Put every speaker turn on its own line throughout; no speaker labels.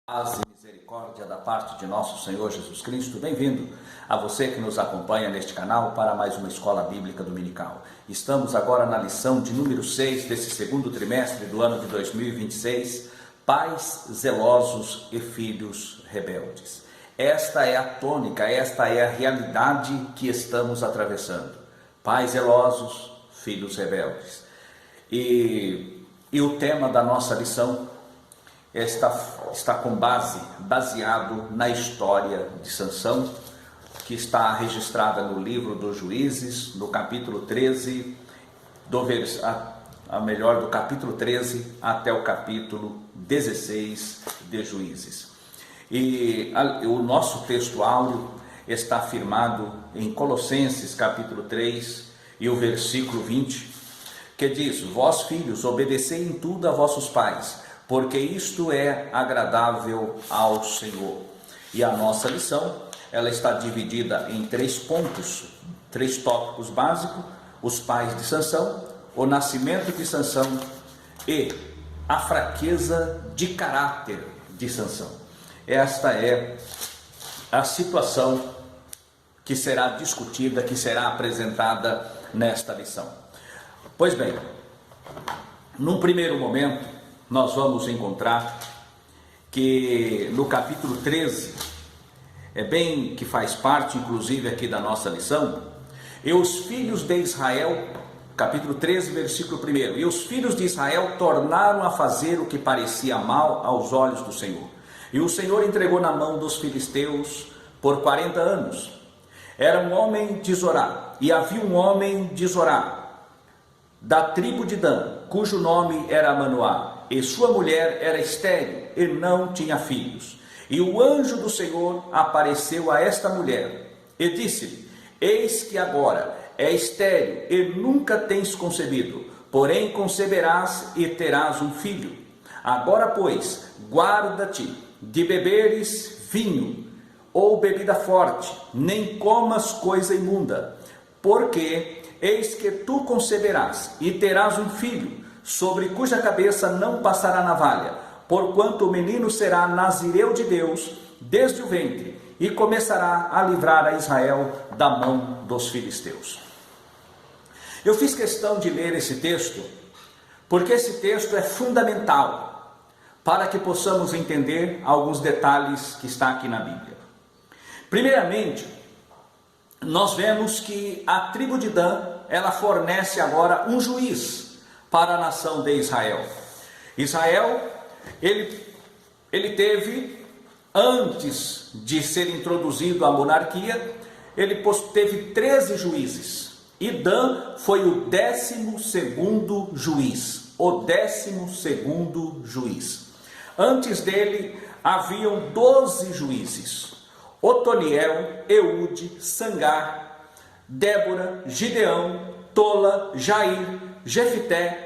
Paz e misericórdia da parte de nosso Senhor Jesus Cristo. Bem-vindo a você que nos acompanha neste canal para mais uma Escola Bíblica Dominical. Estamos agora na lição de número 6 desse segundo trimestre do ano de 2026, Pais zelosos e filhos rebeldes. Esta é a tônica, esta é a realidade que estamos atravessando. Pais zelosos, filhos rebeldes. E o tema da nossa lição está baseado na história de Sansão, que está registrada no livro dos Juízes, no capítulo 13, do capítulo 13 até o capítulo 16 de Juízes. E o nosso texto áureo está firmado em Colossenses capítulo 3 e o versículo 20, que diz: Vós, filhos, obedecei em tudo a vossos pais, porque isto é agradável ao Senhor. E a nossa lição, ela está dividida em 3 pontos, 3 tópicos básicos: os pais de Sansão, o nascimento de Sansão e a fraqueza de caráter de Sansão. Esta é a situação que será discutida, que será apresentada nesta lição. Pois bem, num primeiro momento, nós vamos encontrar que no capítulo 13, que faz parte inclusive aqui da nossa lição, e os filhos de Israel, capítulo 13, versículo 1, e os filhos de Israel tornaram a fazer o que parecia mal aos olhos do Senhor. E o Senhor entregou na mão dos filisteus por 40 anos. Era um homem de Zorá, e havia um homem de Zorá, da tribo de Dan, cujo nome era Manoá, e sua mulher era estéril e não tinha filhos. E o anjo do Senhor apareceu a esta mulher e disse-lhe: Eis que agora é estéril e nunca tens concebido, porém conceberás e terás um filho. Agora, pois, guarda-te de beberes vinho ou bebida forte, nem comas coisa imunda, porque eis que tu conceberás e terás um filho, sobre cuja cabeça não passará navalha, porquanto o menino será nazireu de Deus desde o ventre, e começará a livrar a Israel da mão dos filisteus. Eu fiz questão de ler esse texto, porque esse texto é fundamental para que possamos entender alguns detalhes que está aqui na Bíblia. Primeiramente, nós vemos que a tribo de Dan, ela fornece agora um juiz para a nação de Israel. Israel, ele teve, antes de ser introduzido a monarquia, ele teve 13 juízes, e Dan foi o 12º juiz, Antes dele, haviam 12 juízes: Otoniel, Eude, Sangar, Débora, Gideão, Tola, Jair, Jefité,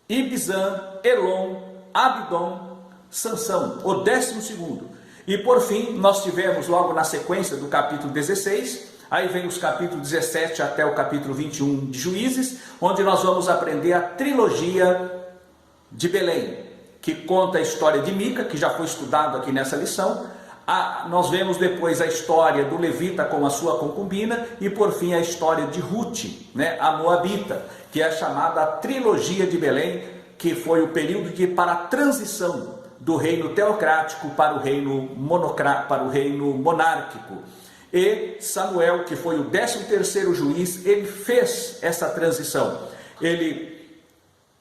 Ibzan, Elon, Abdon, Sansão, o 12º. E por fim, nós tivemos logo na sequência do capítulo 16, aí vem os capítulos 17 até o capítulo 21 de Juízes, onde nós vamos aprender a trilogia de Belém, que conta a história de Mica, que já foi estudado aqui nessa lição. Nós vemos depois a história do levita com a sua concubina, e por fim a história de Ruth, a moabita, que é chamada a trilogia de Belém, que foi o período para a transição do reino teocrático para o reino monárquico. E Samuel, que foi o 13º juiz, ele fez essa transição. Ele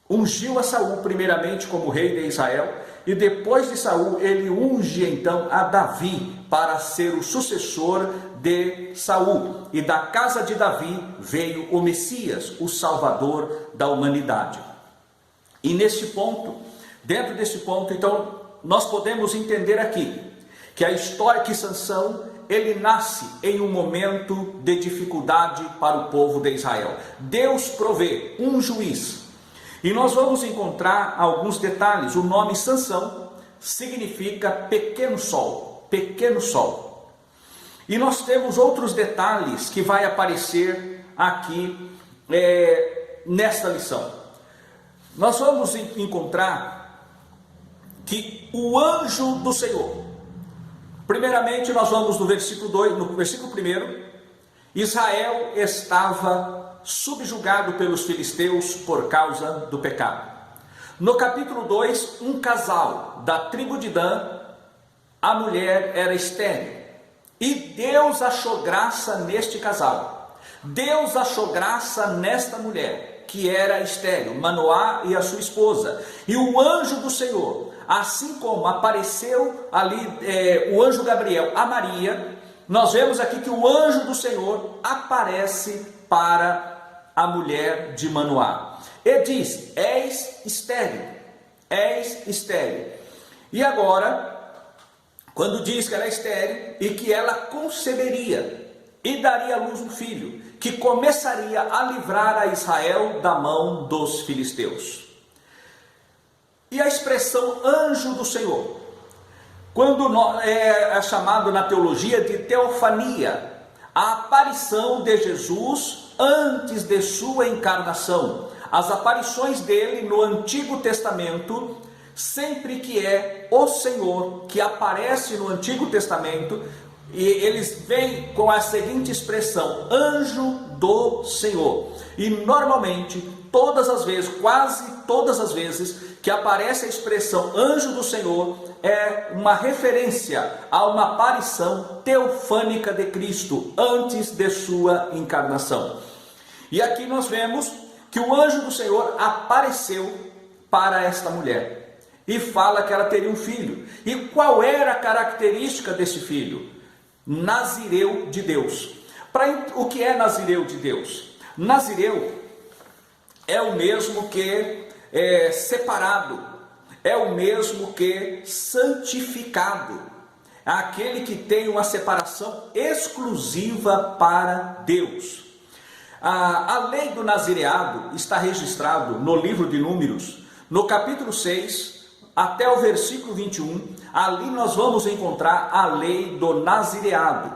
ungiu a Saul primeiramente como rei de Israel, e depois de Saul ele unge então a Davi para ser o sucessor de Saul, e da casa de Davi veio o Messias, o Salvador da humanidade. E nesse ponto, dentro desse ponto, então, nós podemos entender aqui que a história que Sansão, ele nasce em um momento de dificuldade para o povo de Israel. Deus provê um juiz. E nós vamos encontrar alguns detalhes. O nome Sansão significa pequeno sol, pequeno sol. E nós temos outros detalhes que vai aparecer aqui nesta lição. Nós vamos encontrar que o anjo do Senhor, primeiramente nós vamos no versículo 2, no versículo 1, Israel estava subjugado pelos filisteus por causa do pecado. No capítulo 2, um casal da tribo de Dan, a mulher era estéril, e Deus achou graça neste casal. Deus achou graça nesta mulher, que era estéril, Manoá e a sua esposa. E o anjo do Senhor, assim como apareceu ali o anjo Gabriel a Maria, nós vemos aqui que o anjo do Senhor aparece para a mulher de Manoá. E diz: és estéril, és estéril. E agora, quando diz que ela é estéril e que ela conceberia e daria à luz um filho, que começaria a livrar a Israel da mão dos filisteus. E a expressão anjo do Senhor, quando é chamado na teologia de teofania, a aparição de Jesus antes de sua encarnação. As aparições dele no Antigo Testamento, sempre que é o Senhor que aparece no Antigo Testamento, e eles vêm com a seguinte expressão: anjo do Senhor. E normalmente, todas as vezes, quase todas as vezes que aparece a expressão anjo do Senhor, é uma referência a uma aparição teofânica de Cristo antes de sua encarnação. E aqui nós vemos que o anjo do Senhor apareceu para esta mulher e fala que ela teria um filho. E qual era a característica desse filho? Nazireu de Deus. O que é Nazireu de Deus? Nazireu é o mesmo que separado, é o mesmo que santificado, aquele que tem uma separação exclusiva para Deus. A lei do nazireado está registrado no livro de Números, no capítulo 6, até o versículo 21, ali nós vamos encontrar a lei do nazireado.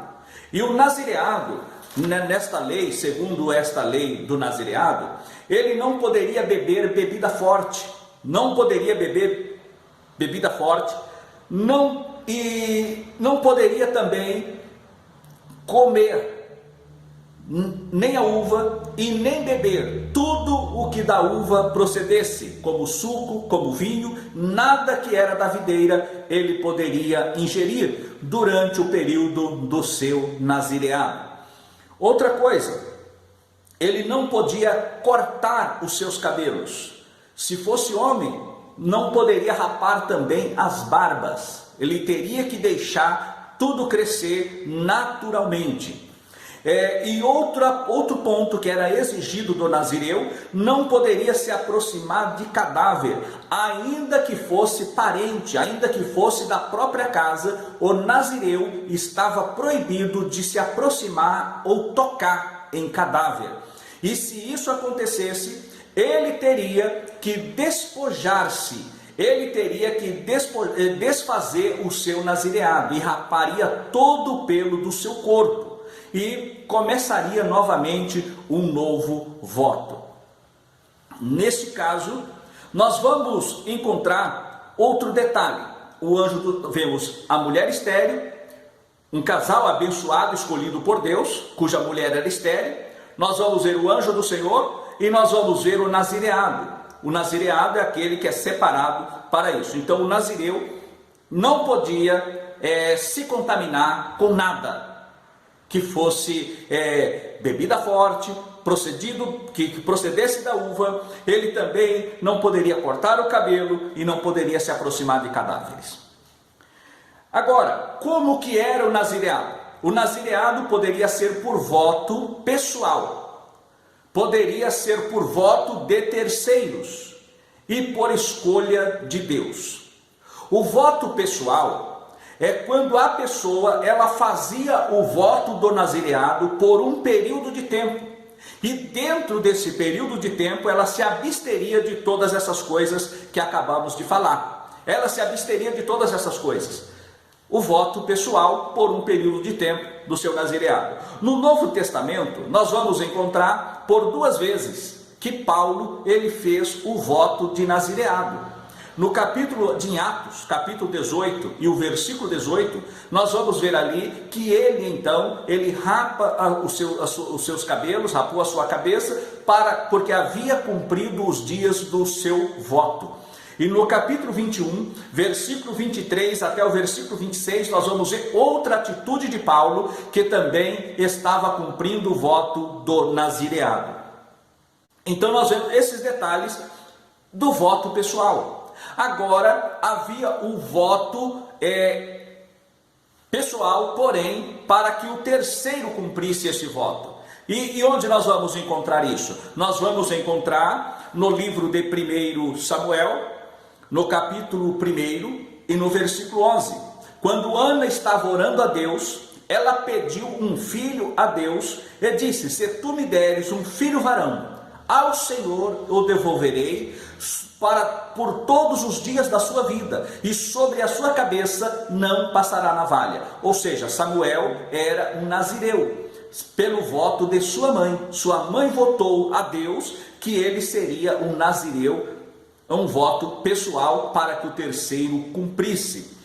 E o nazireado, nesta lei, segundo esta lei do nazireado, ele não poderia beber bebida forte, não poderia beber bebida forte, e não poderia também comer nem a uva e nem beber tudo o que da uva procedesse, como suco, como vinho, nada que era da videira ele poderia ingerir durante o período do seu nazireado. Outra coisa, ele não podia cortar os seus cabelos. Se fosse homem, não poderia rapar também as barbas. Ele teria que deixar tudo crescer naturalmente. E outro ponto que era exigido do nazireu: não poderia se aproximar de cadáver, ainda que fosse parente, ainda que fosse da própria casa. O nazireu estava proibido de se aproximar ou tocar em cadáver. E se isso acontecesse, ele teria que despojar-se, ele teria que desfazer o seu nazireado e raparia todo o pelo do seu corpo. E começaria novamente um novo voto. Nesse caso, nós vamos encontrar outro detalhe. Vemos a mulher estéril, um casal abençoado, escolhido por Deus, cuja mulher era estéril. Nós vamos ver o anjo do Senhor e nós vamos ver o nazireado. O nazireado é aquele que é separado para isso. Então o nazireu não podia se contaminar com nada que fosse bebida forte, que procedesse da uva. Ele também não poderia cortar o cabelo e não poderia se aproximar de cadáveres. Agora, como que era o nazireado? O nazireado poderia ser por voto pessoal, poderia ser por voto de terceiros e por escolha de Deus. O voto pessoal é quando a pessoa ela fazia o voto do nazireado por um período de tempo. E dentro desse período de tempo ela se absteria de todas essas coisas que acabamos de falar. Ela se absteria de todas essas coisas. O voto pessoal por um período de tempo do seu nazireado. No Novo Testamento nós vamos encontrar por 2 vezes que Paulo ele fez o voto de nazireado. No capítulo de Atos, capítulo 18 e o versículo 18, nós vamos ver ali que ele então, ele rapa os seus cabelos, rapou a sua cabeça, porque havia cumprido os dias do seu voto. E no capítulo 21, versículo 23 até o versículo 26, nós vamos ver outra atitude de Paulo, que também estava cumprindo o voto do nazireado. Então nós vemos esses detalhes do voto pessoal. Agora, havia o voto pessoal, porém, para que o terceiro cumprisse esse voto. E onde nós vamos encontrar isso? Nós vamos encontrar no livro de 1 Samuel, no capítulo 1 e no versículo 11. Quando Ana estava orando a Deus, ela pediu um filho a Deus e disse: se tu me deres um filho varão, ao Senhor o devolverei por todos os dias da sua vida, e sobre a sua cabeça não passará navalha. Ou seja, Samuel era um nazireu, pelo voto de sua mãe. Sua mãe votou a Deus que ele seria um nazireu, um voto pessoal para que o terceiro cumprisse.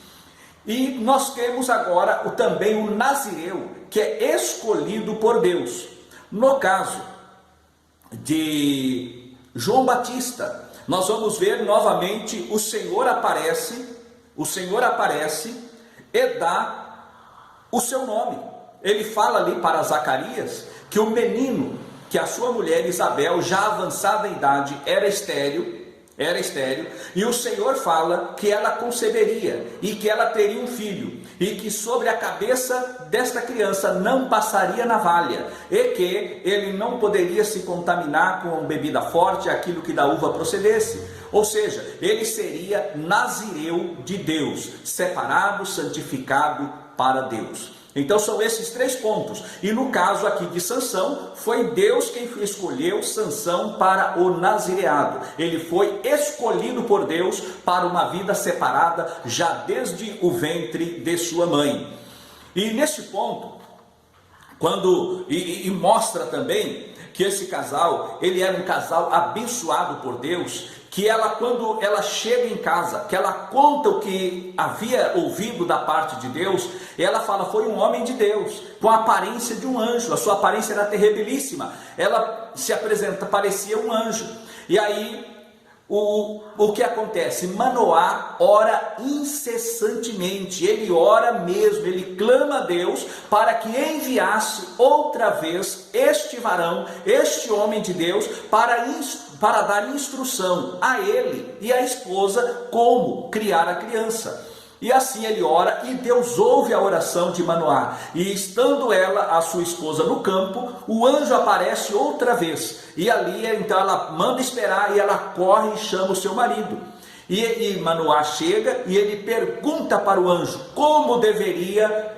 E nós temos agora também o nazireu, que é escolhido por Deus. No caso de João Batista, nós vamos ver novamente o Senhor aparece e dá o seu nome. Ele fala ali para Zacarias que o menino, que a sua mulher Isabel, já avançada em idade, era estéril, e o Senhor fala que ela conceberia e que ela teria um filho, e que sobre a cabeça desta criança não passaria navalha, e que ele não poderia se contaminar com bebida forte, aquilo que da uva procedesse. Ou seja, ele seria nazireu de Deus, separado, santificado para Deus. Então são esses três pontos. E no caso aqui de Sansão, foi Deus quem escolheu Sansão para o nazireado. Ele foi escolhido por Deus para uma vida separada já desde o ventre de sua mãe. E nesse ponto, mostra também que esse casal, ele era um casal abençoado por Deus, que ela, quando ela chega em casa, que ela conta o que havia ouvido da parte de Deus, ela fala: foi um homem de Deus, com a aparência de um anjo. A sua aparência era terribilíssima, ela se apresenta, parecia um anjo. E aí, o que acontece? Manoá ora incessantemente, ele ora mesmo, ele clama a Deus para que enviasse outra vez este varão, este homem de Deus, para dar instrução a ele e à esposa como criar a criança. E assim ele ora, e Deus ouve a oração de Manoá. E estando ela, a sua esposa, no campo, o anjo aparece outra vez. E ali, então, ela manda esperar, e ela corre e chama o seu marido. E Manoá chega, e ele pergunta para o anjo como deveria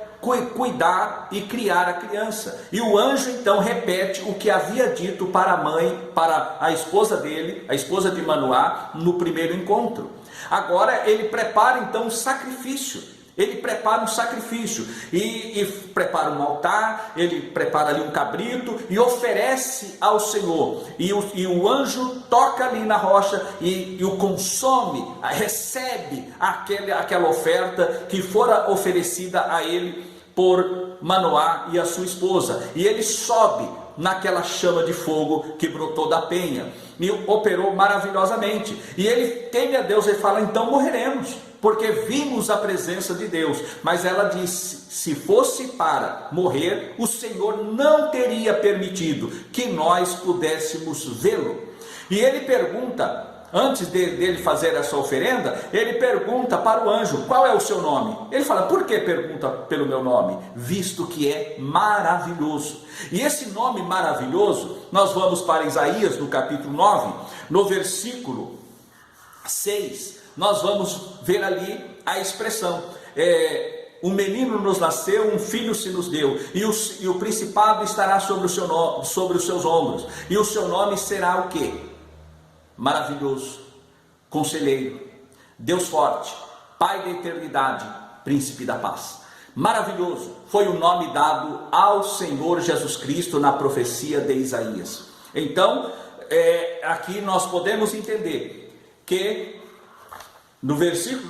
cuidar e criar a criança. E o anjo então repete o que havia dito para a mãe, para a esposa dele, a esposa de Manoá, no primeiro encontro. Agora ele prepara então um sacrifício. Ele prepara um sacrifício e prepara um altar, ele prepara ali um cabrito e oferece ao Senhor. E o anjo toca ali na rocha e o consome, recebe aquela oferta que fora oferecida a ele por Manoá e a sua esposa. E ele sobe naquela chama de fogo que brotou da penha e operou maravilhosamente. E ele teme a Deus e fala: então morreremos, porque vimos a presença de Deus. Mas ela disse: se fosse para morrer, o Senhor não teria permitido que nós pudéssemos vê-lo. E ele pergunta, antes dele fazer essa oferenda, ele pergunta para o anjo: qual é o seu nome? Ele fala: por que pergunta pelo meu nome? Visto que é maravilhoso. E esse nome maravilhoso, nós vamos para Isaías no capítulo 9, no versículo 6, nós vamos ver ali a expressão: um menino nos nasceu, um filho se nos deu, e o principado estará sobre os seus ombros, e o seu nome será o quê? Maravilhoso, Conselheiro, Deus forte, Pai da eternidade, Príncipe da paz. Maravilhoso foi o nome dado ao Senhor Jesus Cristo na profecia de Isaías. Então, aqui nós podemos entender que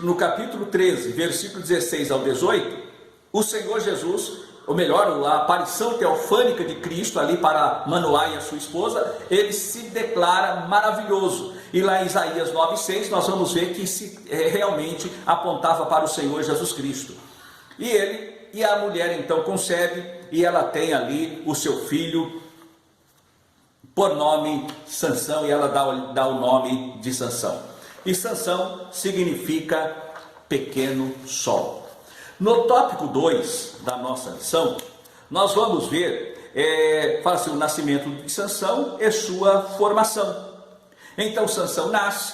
no capítulo 13, versículo 16 ao 18, o Senhor Jesus, ou melhor, a aparição teofânica de Cristo ali para Manoá e a sua esposa, ele se declara maravilhoso. E lá em Isaías 9,6 nós vamos ver que realmente apontava para o Senhor Jesus Cristo. E a mulher então concebe, e ela tem ali o seu filho por nome Sansão, e ela dá o nome de Sansão. E Sansão significa pequeno sol. No tópico 2 da nossa lição, nós vamos ver fala assim, o nascimento de Sansão e sua formação. Então Sansão nasce,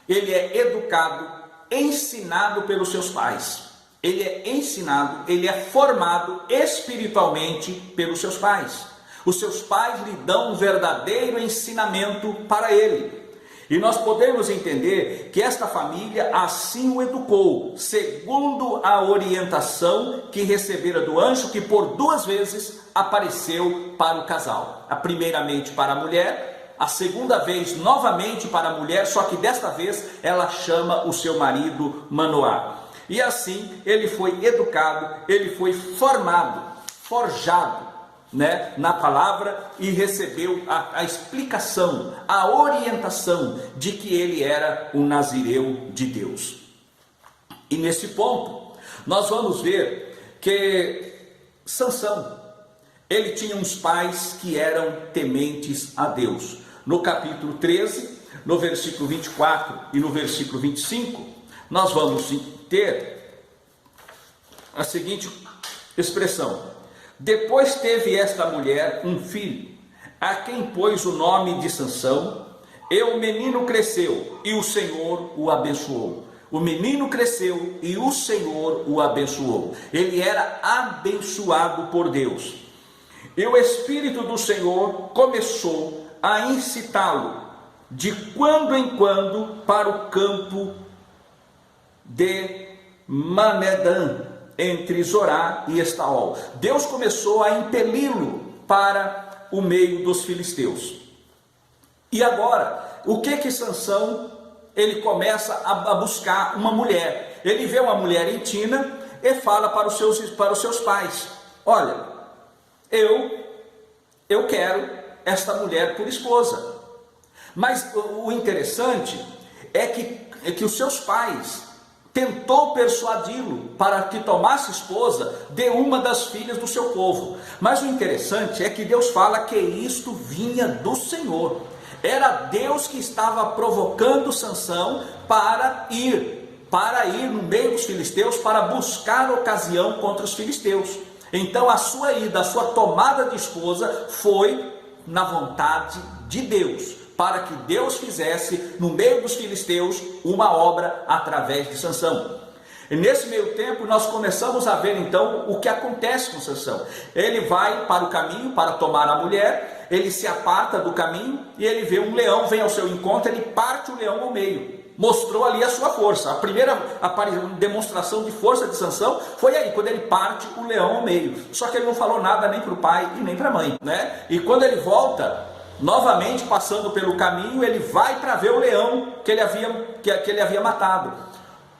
ele é educado, ensinado pelos seus pais. Ele é ensinado, ele é formado espiritualmente pelos seus pais. Os seus pais lhe dão um verdadeiro ensinamento para ele. E nós podemos entender que esta família assim o educou, segundo a orientação que recebera do anjo, que por 2 vezes apareceu para o casal. A primeiramente para a mulher, a segunda vez novamente para a mulher, só que desta vez ela chama o seu marido Manoá. E assim ele foi educado, ele foi formado, forjado, na palavra, e recebeu a explicação, a orientação de que ele era um nazireu de Deus. E nesse ponto, nós vamos ver que Sansão, ele tinha uns pais que eram tementes a Deus. No capítulo 13, no versículo 24 e no versículo 25, nós vamos ter a seguinte expressão: depois teve esta mulher um filho, a quem pôs o nome de Sansão, e o menino cresceu, e o Senhor o abençoou. O menino cresceu, e o Senhor o abençoou. Ele era abençoado por Deus. E o Espírito do Senhor começou a incitá-lo, de quando em quando, para o campo de Manedã, entre Zorá e Estaol. Deus começou a impeli-lo para o meio dos filisteus. E agora, o que Sansão, ele começa a buscar uma mulher. Ele vê uma mulher em Tina e fala para os seus pais: olha, eu quero esta mulher por esposa. Mas o interessante é que os seus pais tentou persuadi-lo para que tomasse esposa de uma das filhas do seu povo. Mas o interessante é que Deus fala que isto vinha do Senhor. Era Deus que estava provocando Sansão para ir no meio dos filisteus, para buscar ocasião contra os filisteus. Então a sua ida, a sua tomada de esposa foi na vontade de Deus, para que Deus fizesse no meio dos filisteus uma obra através de Sansão. E nesse meio tempo nós começamos a ver então o que acontece com Sansão. Ele vai para o caminho para tomar a mulher, ele se aparta do caminho e ele vê um leão, vem ao seu encontro, ele parte o leão ao meio. Mostrou ali a sua força. A primeira demonstração de força de Sansão foi aí, quando ele parte o leão ao meio. Só que ele não falou nada nem para o pai e nem para a mãe, E quando ele volta, novamente passando pelo caminho, ele vai para ver o leão que ele havia matado.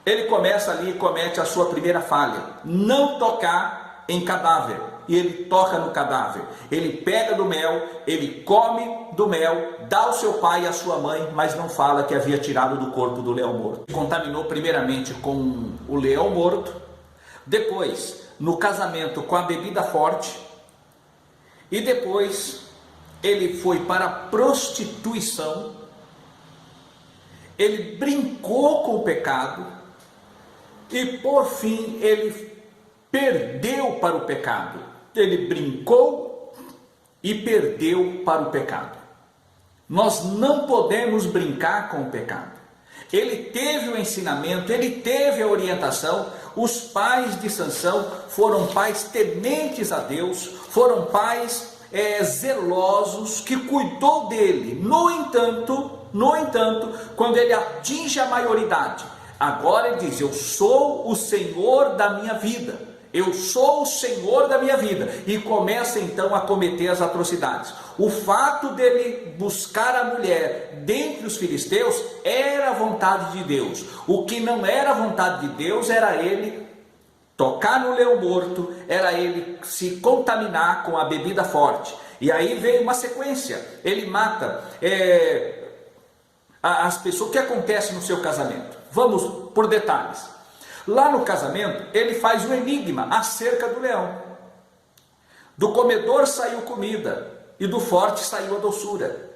Ele começa ali e comete a sua primeira falha: não tocar em cadáver. E ele toca no cadáver. Ele pega do mel, ele come do mel, dá ao seu pai e à sua mãe, mas não fala que havia tirado do corpo do leão morto. Contaminou primeiramente com o leão morto, depois no casamento com a bebida forte, e depois ele foi para a prostituição. Ele brincou com o pecado e por fim ele perdeu para o pecado. Ele brincou e perdeu para o pecado. Nós não podemos brincar com o pecado. Ele teve o ensinamento, ele teve a orientação. Os pais de Sansão foram pais tementes a Deus, foram pais zelosos, que cuidou dele. No entanto, quando ele atinge a maioridade, agora ele diz: eu sou o Senhor da minha vida. Eu sou o Senhor da minha vida. E começa então a cometer as atrocidades. O fato dele buscar a mulher dentre os filisteus era a vontade de Deus. O que não era a vontade de Deus era ele tocar no leão morto, era ele se contaminar com a bebida forte. E aí veio uma sequência, ele mata as pessoas. O que acontece no seu casamento? Vamos por detalhes. Lá no casamento, ele faz um enigma acerca do leão. Do comedor saiu comida, e do forte saiu a doçura.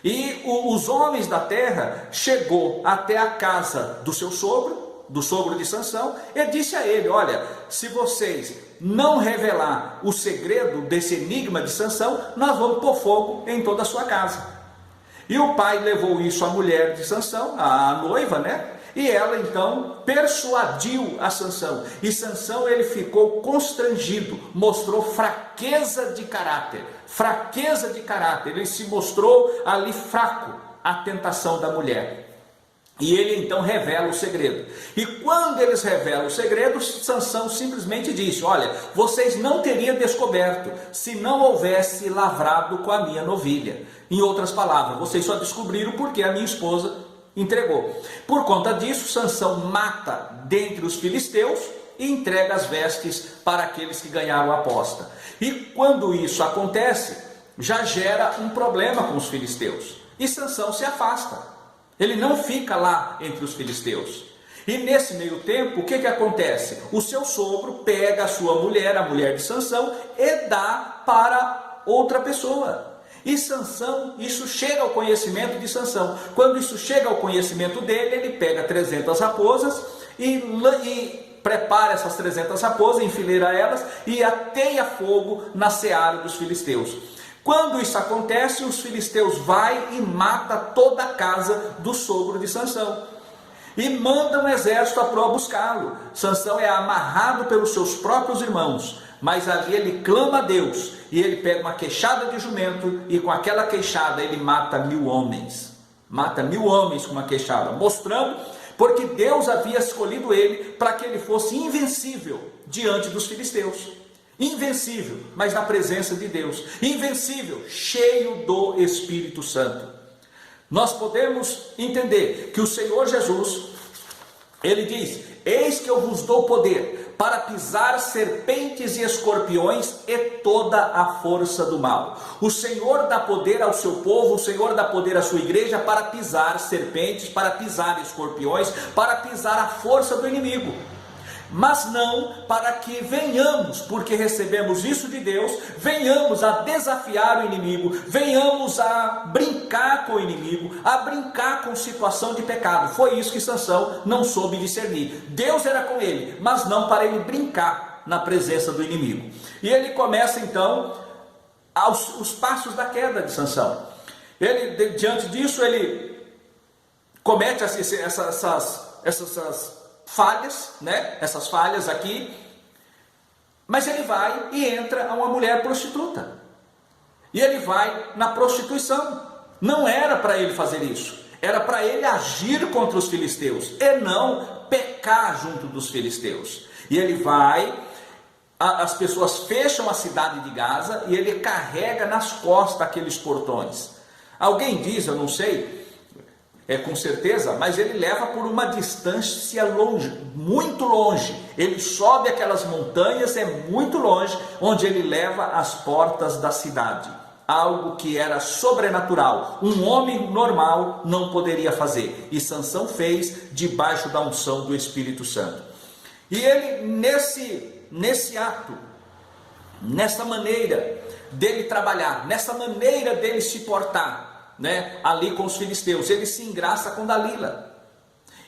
E os homens da terra chegou até a casa do seu sogro, do sogro de Sansão, e disse a ele: olha, se vocês não revelar o segredo desse enigma de Sansão, nós vamos pôr fogo em toda a sua casa. E o pai levou isso à mulher de Sansão, a noiva, né? E ela então persuadiu a Sansão. E Sansão, ele ficou constrangido, mostrou fraqueza de caráter. Fraqueza de caráter, ele se mostrou ali fraco à tentação da mulher. E ele então revela o segredo. E quando eles revelam o segredo, Sansão simplesmente disse: olha, vocês não teriam descoberto se não houvesse lavrado com a minha novilha. Em outras palavras, vocês só descobriram porque a minha esposa entregou. Por conta disso, Sansão mata dentre os filisteus e entrega as vestes para aqueles que ganharam a aposta. E quando isso acontece, já gera um problema com os filisteus. E Sansão se afasta. Ele não fica lá entre os filisteus. E nesse meio tempo, o que acontece? O seu sogro pega a sua mulher, a mulher de Sansão, e dá para outra pessoa. E Sansão, isso chega ao conhecimento de Sansão. Quando isso chega ao conhecimento dele, ele pega 300 raposas e prepara essas 300 raposas, enfileira elas e ateia fogo na seara dos filisteus. Quando isso acontece, os filisteus vão e matam toda a casa do sogro de Sansão. E mandam um exército a pró buscá-lo. Sansão é amarrado pelos seus próprios irmãos. Mas ali ele clama a Deus. E ele pega uma queixada de jumento. E com aquela queixada ele mata 1000 homens. Mata 1000 homens com uma queixada. Mostrando porque Deus havia escolhido ele para que ele fosse invencível diante dos filisteus. Invencível, mas na presença de Deus. Invencível, cheio do Espírito Santo. Nós podemos entender que o Senhor Jesus, ele diz: eis que eu vos dou poder para pisar serpentes e escorpiões e toda a força do mal. O Senhor dá poder ao seu povo, o Senhor dá poder à sua igreja para pisar serpentes, para pisar escorpiões, para pisar a força do inimigo. Mas não para que venhamos, porque recebemos isso de Deus, venhamos a desafiar o inimigo, venhamos a brincar com o inimigo, a brincar com situação de pecado. Foi isso que Sansão não soube discernir. Deus era com ele, mas não para ele brincar na presença do inimigo. E ele começa então os passos da queda de Sansão. Ele, diante disso, ele comete essas falhas, né? Essas falhas aqui, mas ele vai e entra a uma mulher prostituta, e ele vai na prostituição. Não era para ele fazer isso, era para ele agir contra os filisteus, e não pecar junto dos filisteus. E ele vai, as pessoas fecham a cidade de Gaza, e ele carrega nas costas aqueles portões. Alguém diz, eu não sei, com certeza, mas ele leva por uma distância longe, muito longe. Ele sobe aquelas montanhas, é muito longe, onde ele leva as portas da cidade. Algo que era sobrenatural, um homem normal não poderia fazer. E Sansão fez debaixo da unção do Espírito Santo. E ele, nesse ato, nessa maneira dele trabalhar, nessa maneira dele se portar, né, ali com os filisteus, ele se engraça com Dalila.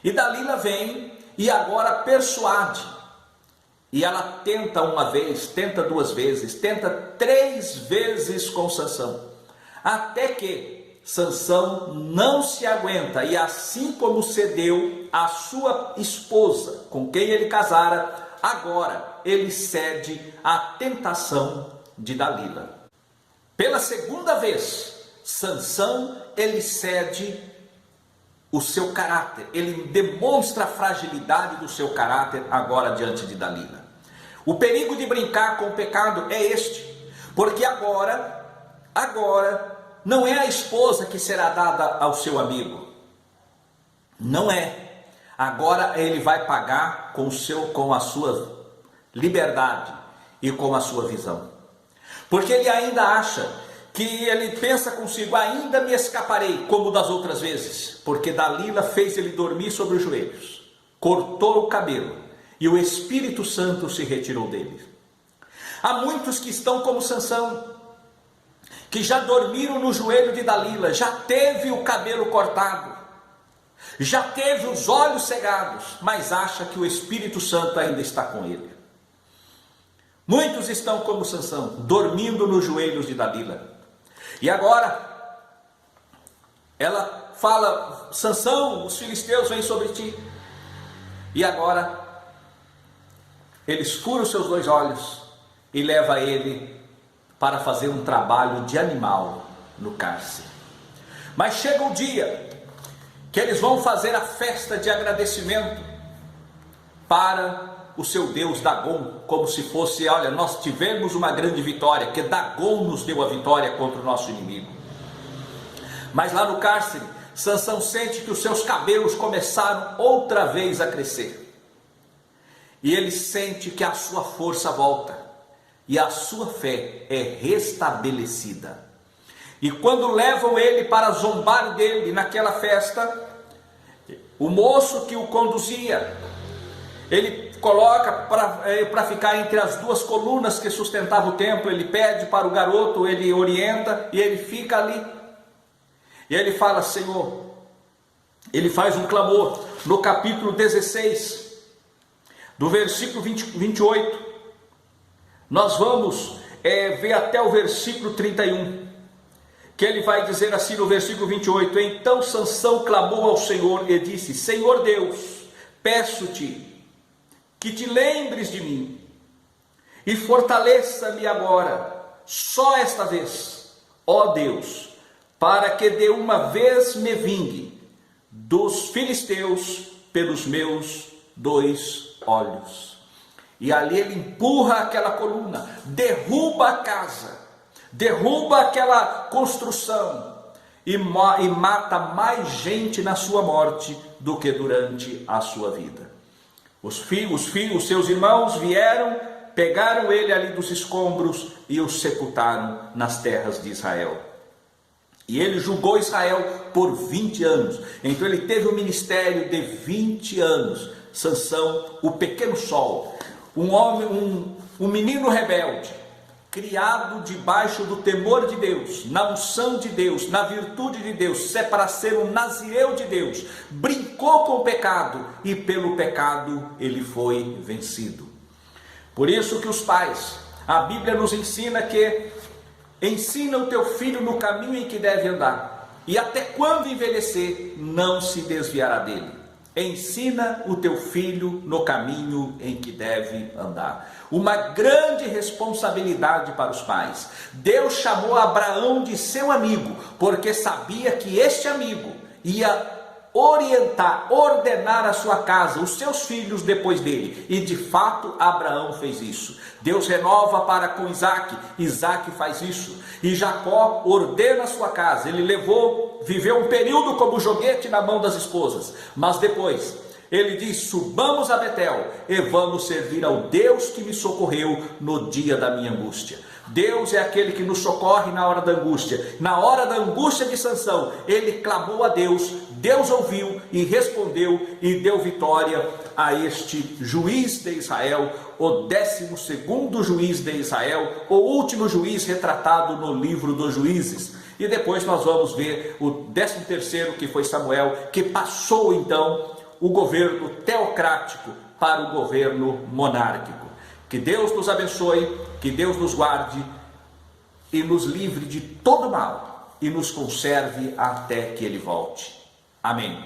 E Dalila vem e agora persuade. E ela tenta uma vez, tenta 2 vezes, tenta 3 vezes com Sansão. Até que Sansão não se aguenta, e assim como cedeu a sua esposa, com quem ele casara, agora ele cede à tentação de Dalila. Pela segunda vez, Sansão, ele cede o seu caráter, ele demonstra a fragilidade do seu caráter agora diante de Dalila. O perigo de brincar com o pecado é este, porque agora Agora, não é a esposa que será dada ao seu amigo. Não é. Agora ele vai pagar com a sua liberdade e com a sua visão. Porque ele ainda acha que ele pensa consigo, ainda me escaparei, como das outras vezes. Porque Dalila fez ele dormir sobre os joelhos, cortou o cabelo e o Espírito Santo se retirou dele. Há muitos que estão como Sansão, que já dormiram no joelho de Dalila, já teve o cabelo cortado, já teve os olhos cegados, mas acha que o Espírito Santo ainda está com ele. Muitos estão como Sansão, dormindo nos joelhos de Dalila. E agora, ela fala, Sansão, os filisteus vêm sobre ti. E agora, eles furam seus 2 olhos e levam ele para fazer um trabalho de animal no cárcere. Mas chega o dia que eles vão fazer a festa de agradecimento para o seu Deus Dagon, como se fosse, olha, nós tivemos uma grande vitória, que Dagon nos deu a vitória contra o nosso inimigo. Mas lá no cárcere, Sansão sente que os seus cabelos começaram outra vez a crescer. E ele sente que a sua força volta e a sua fé é restabelecida. E quando levam ele para zombar dele naquela festa, o moço que o conduzia, ele coloca para ficar entre as 2 colunas que sustentavam o templo, ele pede para o garoto, ele orienta e ele fica ali. E ele fala, Senhor, ele faz um clamor no capítulo 16, do versículo 28, nós vamos ver até o versículo 31, que ele vai dizer assim no versículo 28, então Sansão clamou ao Senhor e disse, Senhor Deus, peço-te que te lembres de mim e fortaleça-me agora, só esta vez, ó Deus, para que de uma vez me vingue dos filisteus pelos meus 2 olhos. E ali ele empurra aquela coluna, derruba a casa, derruba aquela construção e mata mais gente na sua morte do que durante a sua vida. Os seus irmãos vieram, pegaram ele ali dos escombros e o sepultaram nas terras de Israel. E ele julgou Israel por 20 anos. Então ele teve um ministério de 20 anos. Sansão, o pequeno sol, um homem, um menino rebelde, criado debaixo do temor de Deus, na unção de Deus, na virtude de Deus, para ser um nazireu de Deus, brincou com o pecado e pelo pecado ele foi vencido. Por isso que os pais, a Bíblia nos ensina que ensina o teu filho no caminho em que deve andar, e até quando envelhecer não se desviará dele. Ensina o teu filho no caminho em que deve andar. Uma grande responsabilidade para os pais. Deus chamou Abraão de seu amigo, porque sabia que este amigo ia orientar, ordenar a sua casa, os seus filhos depois dele. E de fato Abraão fez isso. Deus renova para com Isaac, Isaac faz isso. E Jacó ordena a sua casa. Ele viveu um período como joguete na mão das esposas, mas depois ele diz, subamos a Betel e vamos servir ao Deus que me socorreu no dia da minha angústia. Deus é aquele que nos socorre na hora da angústia. Na hora da angústia de Sansão, ele clamou a Deus, Deus ouviu e respondeu e deu vitória a este juiz de Israel, o 12º juiz de Israel, o último juiz retratado no livro dos Juízes. E depois nós vamos ver o 13º, que foi Samuel, que passou então o governo teocrático para o governo monárquico. Que Deus nos abençoe, que Deus nos guarde e nos livre de todo mal e nos conserve até que Ele volte. Amém.